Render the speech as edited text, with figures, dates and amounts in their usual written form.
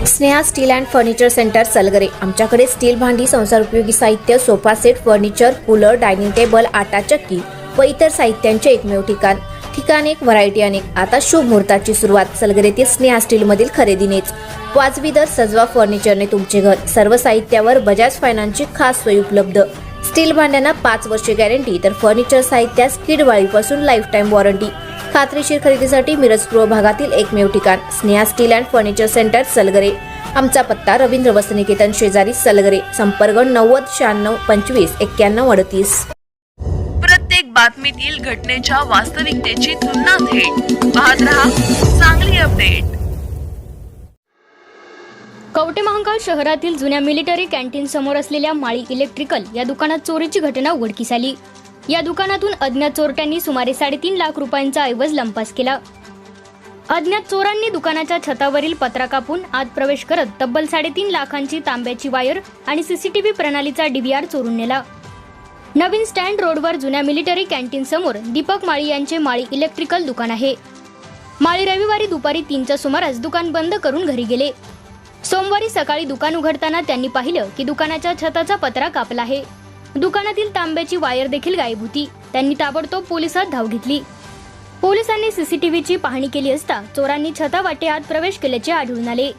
Sneha steel and furniture centre Salgare. आमच्याकडे steel भांडी, संसार उपयोगी साहित्य, sofa set, furniture, cooler, dining table, आटा चक्की व इतर साहित्यांचे एकमेव ठिकाण एक, व्हरायटी अनेक। आता शुभ मुहूर्ताची सुरुवात सलगरेतील स्नेहा स्टील मधील खरेदीनेच। वाजवी दर, सजवा फर्निचरने तुमचे घर। सर्व साहित्यावर बजाज फायनान्सची खास सोय उपलब्ध। स्टील भांड्यांना 5 वर्षे गॅरंटी, तर फर्निचर साहित्यास किडवाळीपासून लाईफ टाइम वॉरंटी। खात्रीशीर खरेदीसाठी मिरज पूर्व भागातील एकमेव ठिकाण Sneha steel and furniture centre Salgare. आमचा पत्ता रवींद्र वस्त्रनिकेतन शेजारी सलगरे। संपर्क 90 96 25 91 38। प्रत्येक बातमीतील घटनेच्या वास्तविकतेची तुलना थेट पाहत रहा चांगली अपडेट। कवठे महांकाळ शहरातील जुन्या मिलिटरी कॅन्टीन समोर असलेल्या माळी इलेक्ट्रिकल या दुकानात चोरीची घटना उघडकीस आली। या दुकानातून अज्ञात चोरट्यांनी सुमारे 3.5 लाख रुपयांचा ऐवज लंपास केला। अज्ञात चोरांनी दुकानाच्या छतावरील पत्रा कापून आत प्रवेश करत तब्बल 3.5 लाखांची तांब्याची वायर आणि सीसीटीव्ही प्रणालीचा डीव्हीआर चोरून नेला। नवीन स्टँड रोडवर जुन्या मिलिटरी कॅन्टीन समोर दीपक माळी यांचे माळी इलेक्ट्रिकल दुकान आहे। माळी रविवारी दुपारी 3च्या सुमारास दुकान बंद करून घरी गेले। सोमवारी सकाळी दुकान उघडताना त्यांनी पाहिलं की दुकानाच्या छताचा पत्रा कापला आहे। दुकानातील तांब्याची वायर देखील गायब होती। त्यांनी ताबडतोब पोलिसात धाव घेतली। पोलिसांनी सीसीटीव्हीची पाहणी केली असता चोरांनी छतावाटे आत प्रवेश केल्याचे आढळून आले।